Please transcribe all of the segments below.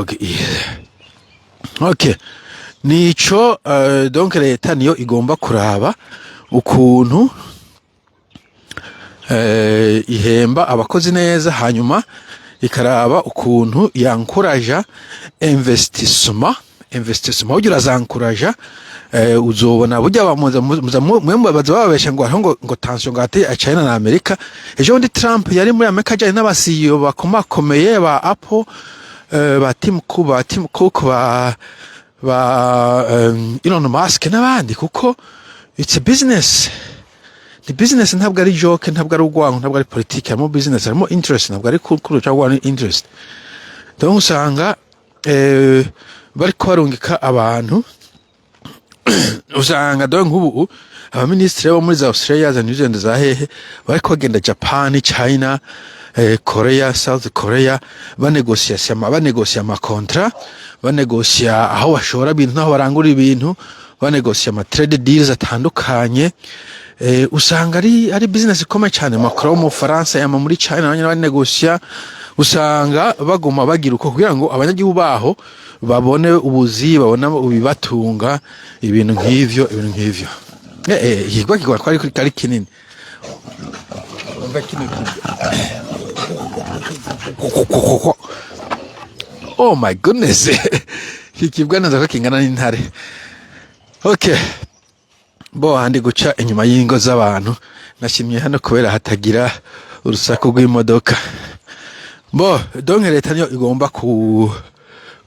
dog is. Okay. Nico donc leta niyo igomba kuraba ukuntu ihemba abakozi neza, hanyuma ikaraba ukuntu yankuraja investissement ugira zankuraja uzobona burya mwemwe bazababesha ngo tension gate ya China na Amerika. Ejo ndi Trump yari muri Amerika ajanye n'abasiyo bakomakomeye ba Apple, ba Tim Cook, ba Elon Musk n'abandi, kuko it's a business. The business ntabwo ari joke, ntabwo ari urwango, ntabwo ari politiki, harimo business, harimo interest, ntabwo ari kuru cyangwa ni interest. Donc usanga bari kwarungika abantu usanga donc nk'ubu abaministri bo muri za Australia, za New Zealand, za hehe bari kugenda Japan, China, Korea, South Korea, banegosia ama contrat, banegosia aho bashora ibintu naho barangura ibintu, banegosia ama trade deals atandukanye. Usanga ari business ikomeye cyane. Macron mu France yama muri China nanye banegosia, usanga bagoma bagira uko kugira ngo abanyagihugu baho babone ubuzi, babona ubibatunga, ibintu nk'ivyo. Yigwa kwari kinini. Oh my goodness. Kikibwa naza ko kingana n'intare. Okay. Bo handi guca inyuma y'ingo z'abantu, nashimye hano kubera hatagira urusaku rw'imodoka. Bo donc leta niyo igomba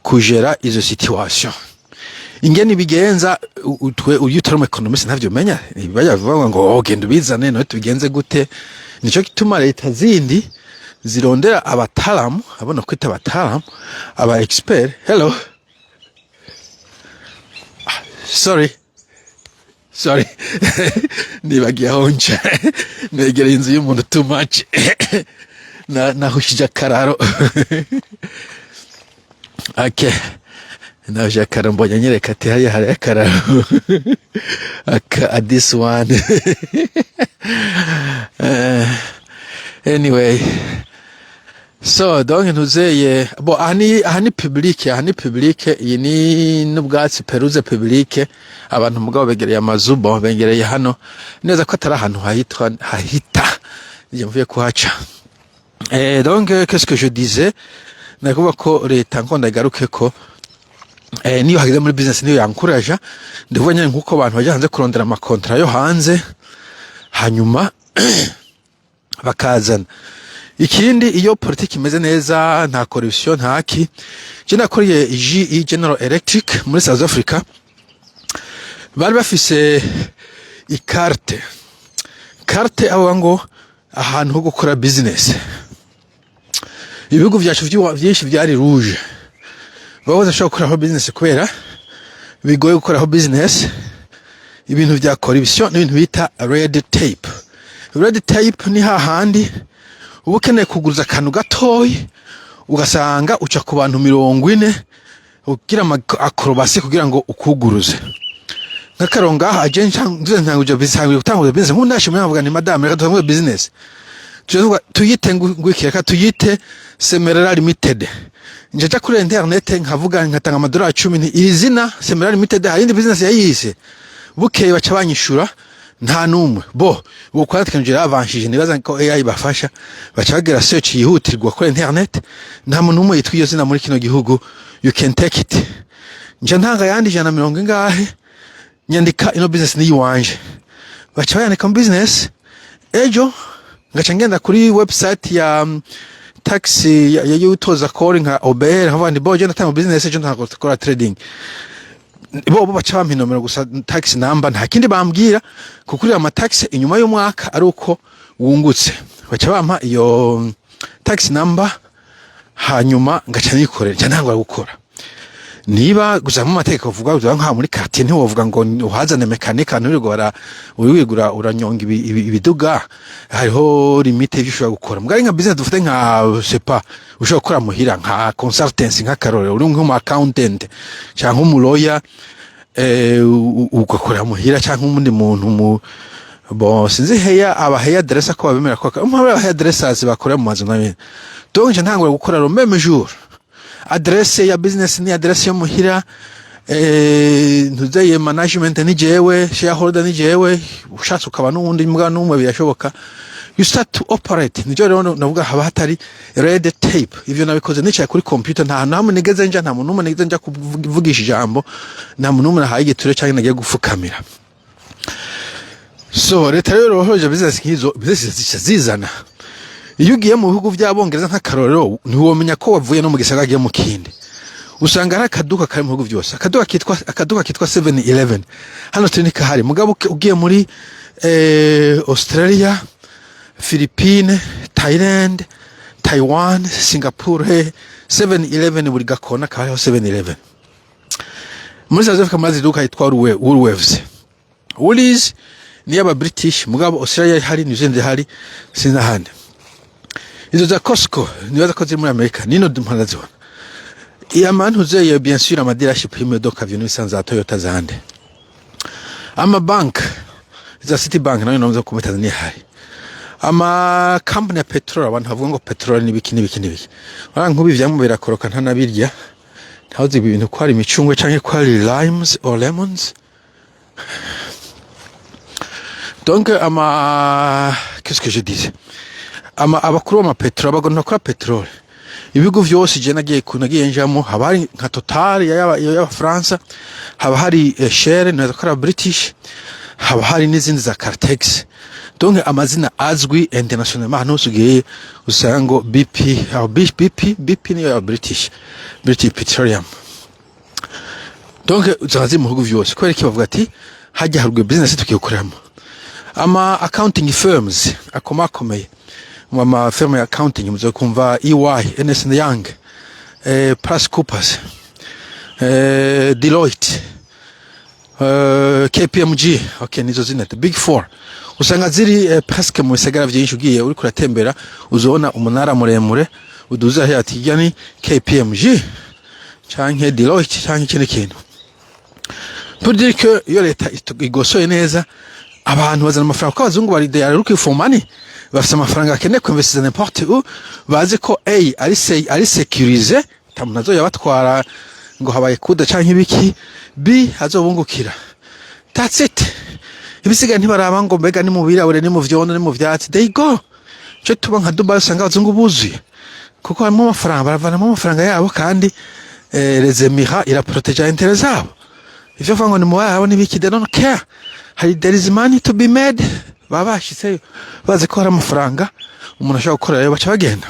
kujera izo situation. Ingene bigenza utwe uyutari mu economist ntavyo menya, bayavuga ngo genda bizane no tubigenze gute. Nico gituma leta zindi zirondera abatalamu, abona kwita abatalamu, aba expert. Hello. Sorry. Nibagiye honje. Negera inzu y'umuntu too much. Nahushije akararo. Okay. Nahushije akararo mbonye nyereka ati hari akararo. This one. Anyway. So donc ntuzeye bo ahani public iyi ni n'ubwatsi peruze public, abantu mugabo begereye amazu, bo begereye hano neza ko atari ahantu hahita je mvuye kuhaca. Donc qu'est-ce que je disais, nakuba ko leta nkonda igaruke ko niyo hageze muri business niyo yankuraja, ndivuga nyine nkuko abantu bajya hanze kurondera ama contrat yo hanze, hanyuma bakazana. Ikindi iyo politiki imeze neza, nta corruption ntaki. Je nakoriye GE General Electric muri South Africa, bari bafise ikarte abo ngo ahantu ho gukora business. Ibihugu byacu byinshi byari rouge, bahoze ashaka gukora business kubera bigoye gukora business, ibintu bya corruption n'ibintu bita red tape. Red tape ni hahandi ubu keneye kuguza akantu gatoyi ugasanga uca ku bantu 40 ugira akrobasi kugira ngo ukuguruze. Nkakaronga agent ntangujo bisanzwe gutanguza business nk'undashimye navuga ni madame reka tutanguze business. Tuyite ngwikireka tuyite Semerera Limited. Njaja kuri internet nkavuga nkatanga amadolari 10 iri zina Semerera Limited, hari indi business yayise. Bukeye baca banyishura nta numwe. Bo ukwatikanje avanshije nibaza ko AI bafasha bacagira search yihutirwa kuri internet, nta muntu umwe yitwiyo zina muri kino gihugu. You can take it. Nje ntanga yandi 140 ingahe nyandika ino business ni yiwanje, baca bayandika mu business. Ejo ngaca ngenda kuri website ya taxi ya yutoza calling nka Uber, havandi boje natanga business ejo ntakora trading. Bo baca bampa nomero gusa taxi number, nta kindi bambwira kukurira ama taxi inyuma y'umwaka ari uko wungutse. Baca bampa iyo taxi number, hanyuma ngaca nikorera cyane ntangwa gukora. Niba gusa mu mateka uvuga nka muri quartier nti wovuga ngo uhazane mekanika wigura uranyonga ibiduga, hariho limite y'ushobora gukora. Mbwa nka business dufite nka sepa ushobora gukora muhira nka consultancy nka karore uri nk'umu accountant cyangwa umuloya ugakora muhira cyangwa umundi muntu bon sinzi aba hair dresser ko babemera ko aba hair dressers bakora mu mazu nabe. Donc nje ntangura gukora le même jour adresse ya business ni adresse yo muhira, ntuzeye management ni jewe, shareholder ni jewe, ushatse ukaba n'uwundi mbwa n'umwe birashoboka. You start to operate. Nijo rero navuga haba hatari red tape. Ivyo nabikoze nicaye kuri computer, nta namwe nigeze nja, nta muntu umwe nigeze nja kuvugisha ijambo, nta muntu umwe nahaye igiture cyangwa nagiye gufukamira. So leta rero hoje business nkizo zizana. Iyo ugiye mu bihugu by'Abongereza nk'akarorero, ntiwomenya ko wavuye no mu gisagara giye mu kindi. Usanga ari akaduka kari mu bihugu byose. Akaduka kitwa 7-Eleven. Hano turi nikahari. Mugabo ugiye muri Australia, Philippines, Thailand, Taiwan, Singapore, 7-Eleven buri gakona kabaho 7-Eleven. Muri South Africa mazi duka yitwa Woolworths. Woolies ni aba British, mugabo Australia hari, New Zealand hari, sinahandi. Izo za Costco nibaza ko ziri muri Amerika, nino mpanaziona. Iya mantu zeye bien sûr ama dealership y'imodoka vyo nisanza za Toyota zande. Ama bank za Citibank nayo namuza ku Tanzania hari. Ama company ya petrol, abantu bavuga ngo petrol ni biki. Ora nkubi vyamwe birakoroka ntanabirya. Ntahoze ibintu ko ari imicungwe canke ko ari limes or lemons. Donc qu'est-ce que je disais? Abakuru b'ama petrol bagonna ko petrol. Ibigo vyose je nagiye njamo, haba hari nka Total ya France, haba hari Shell na zakora British, haba hari n'izindi za Cartex. Donc amazina azwi international mahano sugiye usango BP ni ya British Petroleum. Donc uzazi mu bihugu vyose ko reki bavuga ati hajya harugwe business tukiyokoramo. Ama accounting firms akomakomeye, ama firm ya accounting muzo kumva EY, Ernst & Young, PricewaterhouseCoopers, Deloitte, KPMG, okay, nizo zina the big four. Usanga ziri presque mu bisagara byinshi, ugiye uri kuratembera uzobona umunara muremure uduza hati yani KPMG canke Deloitte canke ikindi kintu. Pour dire que yo leta igosoye neza, abantu bazana amafaranga ko abazungu bari there ruki for money, bafite amafaranga akene ko investir n'importe où, bazi ko ari sécurisé, tamunazo yabatwara ngo habaye kuda canke ibiki, B hazobungukira. That's it. Ibisiga ntibaraba ngo mbega ni mu birabure ni mu vyondo ni mu vyatsi, they go. Cyo tuba nka Dubai usanga abazungu buzuye, kuko harimo amafaranga, baravanamo amafaranga yabo, kandi les Emirats ira protéger intérêt zabo. Ivyo vango ni muwabo nibiki, they don't care. There is money to be made. Babashiseyo bazi ko hari amafaranga umuntu ashaka gukora, rero baca bagenda.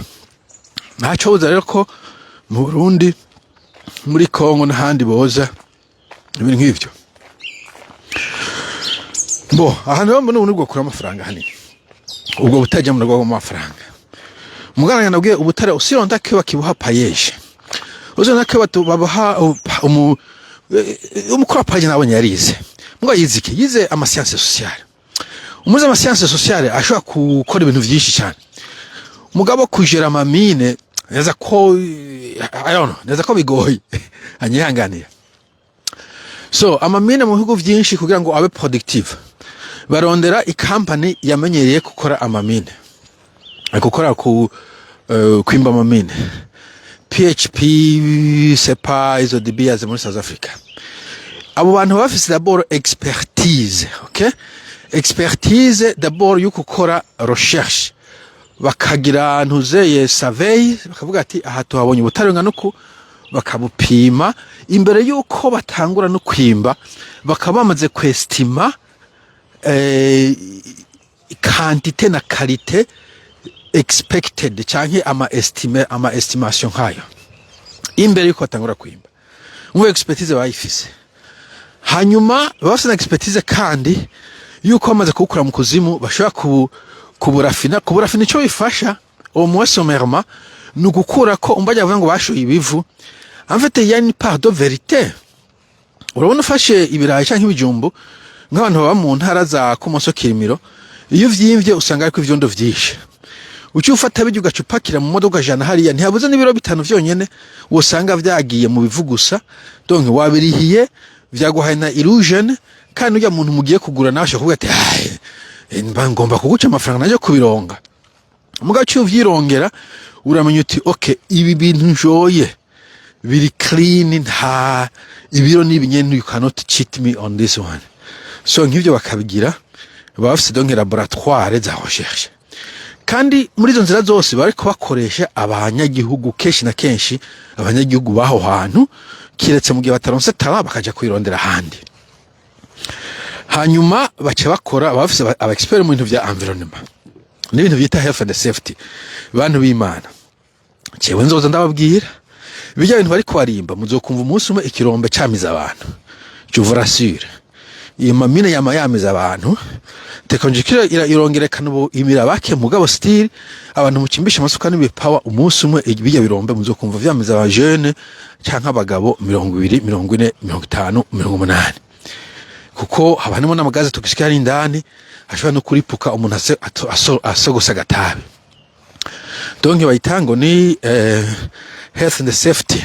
Ntaco uza rero ko mu Burundi, muri Kongo n'ahandi boza ibintu nk'ivyo. Aha niho mbona ubundi bwo amafaranga hanini. Ubwo butajya mu rwego rw'amafaranga. Muganga nabwiye ubutare usironda ke bakibuha payeje. Uzona ke babaha umukora payeje nabonye yarize. Ngo yize ama sciences sociales. Umuze ama sciences sociales ashobora gukora ibintu byinshi cyane. Mugabo kujera amamine neza ko neza ko bigoye anyihanganiye. So amamine mu bihugu byinshi kugira ngo abe productive, barondera ikampani yamenyereye gukora amamine, gukora kwimba amamine. PHP, SEPA, izo DBA muri South Africa. Abo bantu bafise d'abord expertise, okay? Expertise d'abord yo gukora recherche. Bakagira ntuzeye survey, bakavuga ati aha tuhabonye ubutare nganuko, bakabupima imbere yuko batangura no kwimba, bakaba bamaze kwestima quantité na qualité expected canke ama estimation hayo imbere yuko batangura kwimba. Mu expertise bayifise. Hanyuma bafite na expertise kandi yuko bamaze kukura mu kuzimu, bashobora kuburafina cyo bifasha au moins sommairement no gukura ko umbaje avuga ngo bashoye ibivu. En fait il y a une part de vérité. Urabona ufashe ibirayi canke ibijumbu nk'abantu baba mu ntara za Kumoso Kirimiro, iyo vyimvye usanga ariko ivyondo vyinshi. Uci ufata bijya ugacupakira mu modoka jana hariya, ntihabuze n'ibiro 5 vyonyene usanga vyagiye mu bivugusa. Donc wabirihiye vyaguhaye na illusion, kandi ujya muntu mugiye kugura nawe ashaka kuvuga ati ngomba kuguca amafaranga naje kubironga. Mugacu uvyirongera uramenya uti okay, ibi bintu njoye biri clean, nta ibiro n'ibinyene, you cannot cheat me on this one. So nk'ivyo bakabigira bafise donc laboratoire za recherche, kandi muri izo nzira zose bariko bakoresha abanyagihugu kenshi na kenshi, abanyagihugu baho hantu, kiretse mu gihe bataronse tara bakaja kwirondera handi. Hanyuma bace bakora bafise aba expert mu bintu vya environnement n'ibintu bita health and safety, bantu b'Imana. Cewe nzoza ndababwira bijya bintu bari kwarimba, muzokumva umunsi umwe ikirombe camiza abantu, je vous rassure. Iyo mamine yamiza abantu, tekonjikira irongerekana ubu imira bake, mugabo still abantu mukimbisha amasuka n'ibipawa, umunsi umwe bijya birombe muzokumva vyamiza aba jeune canka abagabo 20, 40, 50, 80, kuko habanimo n'amagaze tukishika ari indani ashobora no kuripuka umuntu asogosa gatabe. Donc bayitango ni health and safety,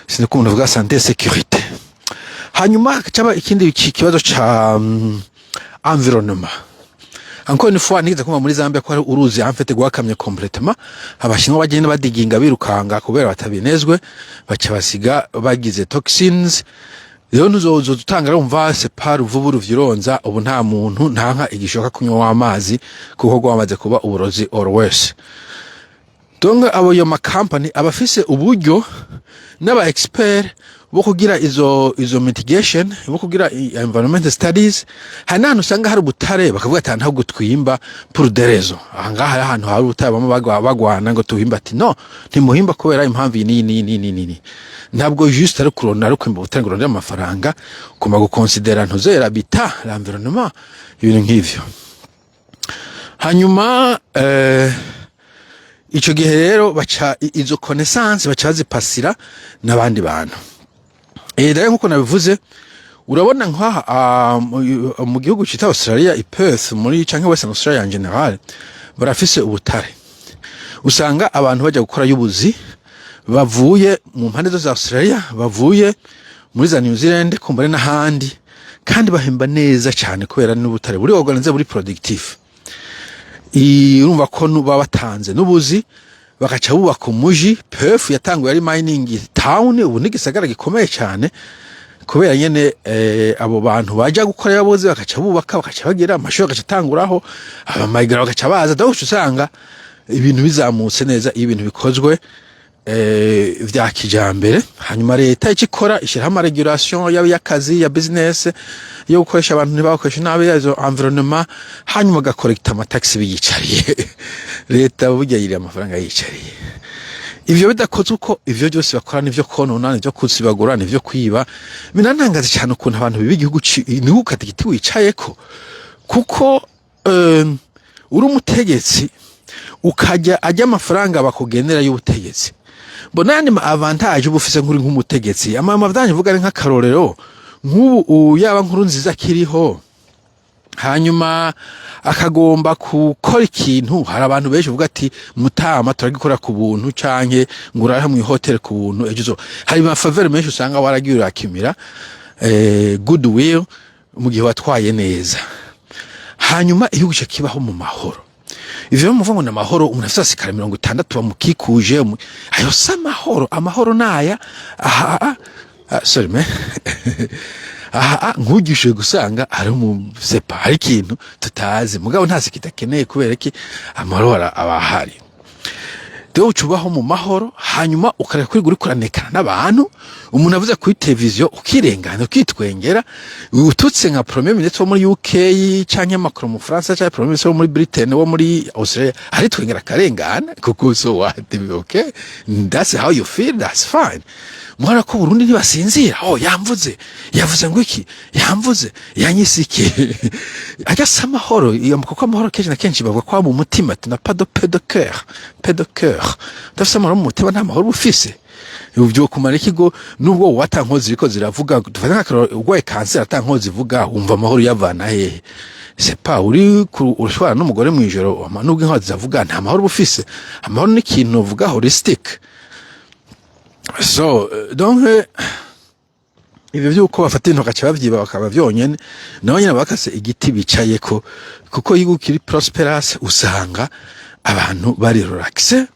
siniko umuntu avuga santé sécurité. Hanyuma cyaba ikindi kibazo cha environnement. Encore une fois nigize kuma muri Zambia ko ari uruzi amfete gwakamye complètement, abashinwa bagenda badiginga birukanga kubera batabinezwe, baca basiga bagize toxins. Rero nuzozo tutanga rumva separa uvubu ruvyironza, ubu nta muntu ntanka igishoka kunywa amazi kuko gwamaze kuba uburozi or worse. Donc abo yo company abafise uburyo n'aba expert bo kugira izo mitigation, bo kugira environmental studies. Hanano usanga hari ubutare bakavuga ati ntaho gutwimba pour des raisons, ahangaha ahantu hari ubutare bamwe bagwana ngo tuhimba, ati no ntimuhimba kubera impamvu ni ntabwo juste ari kurona ari kwimba ubutare ngo amafaranga, kuma guconsidera ntuzera bita l'environnement, ibintu nk'ivyo. Hanyuma ico gihe rero baca izo connaissance baca bazipasira n'abandi bantu. Rero nkuko nabivuze, urabona nk'aha mu gihugu cita Australia, i Perth muri canke Western Australia en general, barafise ubutare. Usanga abantu baje gukora y'ubuzi bavuye mu mpande za Australia, bavuye muri za New Zealand, kumbare n'ahandi, kandi bahemba neza cyane kubera n'ubutare buri organize buri productive. Urumva ko nuba batanze n'ubuzi bagaca bubaka umuji. Perth yatanguye ari mining town, ubu nigisagara gikomeye cyane kubera nyene abo bantu baje gukora yaboze bagaca bubaka, bagaca bagira amashuri, bagaca tanguraho abamayigira bagaca baza, daho usanga ibintu bizamutse neza, ibintu bikozwe vya kijambere. Hanyuma leta ikikora ishiraho ama regulation y'akazi ya business yo gukoresha abantu ntibakoresha nabi yazo environnement, hanyuma gakorekta amataxi biyicariye. Leta burya yiri amafaranga yicariye. Ivyo bidakoze uko ivyo byose bakora nivyo konona, nivyo kusibagura, nivyo kwiba. Binanangaza cyane ukuntu abantu bibi igihugu ni ukatigiti wicayeko, kuko uri umutegetsi ukajya ajya amafaranga bakugenera y'ubutegetsi. Bonani ma avantage ubufise nkuri nk'umutegetsi, amavanye vuga ari nk'akarorero nk'ubu yaba nkuru nziza kiriho, hanyuma akagomba gukora ikintu, hari abantu benshi uvuga ati mutama turagikora ku buntu canke ngurara mu hotel ku buntu. Ejo hari ma faveur menshi usanga waragiye urakimira goodwill mu gihe watwaye neza, hanyuma igihugu cyo kibaho mu mahoro. Ivyo muvuga ngo namahoro, umuntu afite asikara 60 bamukikuje, ayo samahoro. Amahoro naya sorry me nkugishije gusanga ari mu sepa, hari ikintu tutazi mugabo ntasi kitakeneye kubera ki amahoro abahari. Deo ucubaho mu mahoro, hanyuma ukareka kuri guri kuranekana n'abantu. Umuntu avuze kuri televiziyo ukirengana ukitwengera, ututse nka premier ministre wo muri UK canke Macron mu France canke premier ministre wo muri Britain wo muri Australia, ari twengera karengana kuko so what, okay, that's how you feel, that's fine. Mwana ko Burundi ntibasinzira, yamvuze yavuze ngo iki, yamvuze yanyisiki ajya samahoro. Iyo kuko amahoro kenshi na kenshi bavuga kwa mu mutima, tuna pas de cœur, dafise amahoro mu mutima, nta mahoro ufise. Uvyo kumara ikigo nubwo watankozi ziko ziravuga, dufata nk'akaroro ugwaye cancer atankozi zivuga, umva amahoro yavana hehe? C'est pas uri urashobora n'umugore mu ijoro, nubwo inkozi zavuga nta mahoro ufise. Amahoro ni ikintu uvuga holistic. So donc ivyo vyuko bafata intoka cyabavyiba bakaba vyonyene, naho nyine bakase igiti bicayeko, kuko yigukiri prosperous usanga abantu bari relaxe.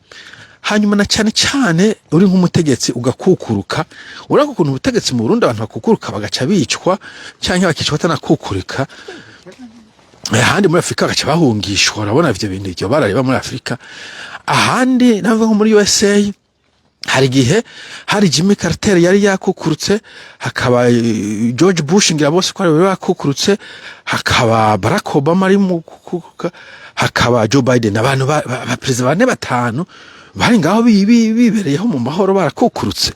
hanyuma na cyane uri nk'umutegetsi ugakukuruka urako ukuntu ubutegetsi mu Burundi abantu bakukuruka bagaca bicwa cyangwa bakicwa batanakukurika ahandi muri Afrika bagaca bahungishwa urabona ivyo bintu iryo barareba muri Afrika ahandi nava nko muri USA hari gihe hari Jimmy Carter yari yakukurutse hakaba George Bush ngira bose ko ari bakukurutse hakaba Barack Obama ari mu kukuruka hakaba Joe Biden abantu ba president bane batanu bari ngaho bibereyeho mu mahoro barakukurutse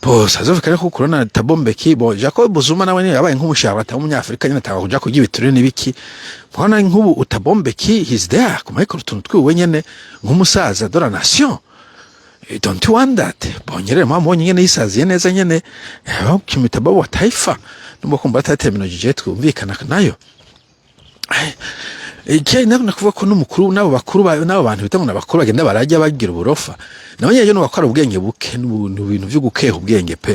bose azofika ko corona tabombeki bo Jacob Zuma nawe yabaye nk'umushaka w'umunyafrika nyine ataga kuja kugira ibiture n'ibiki mbona nk'ubu utabombeki he's there kumayiko rutuntu twiwe nyene nk'umusaza de la nation. Don't you want that? Bonyere mama nyene yisaziye neza nyene bakimita babo wa taifa numva ko mbata terminology je twumvikana nayo. Iki nakuvuga ko n'umukuru nabo bakuru nabo bantu bita ngo nabakuru bagenda barajya bagira uburofa. Nawe yeyo no bakora ubwenge buke n'ibintu byo gukeha ubwenge pe.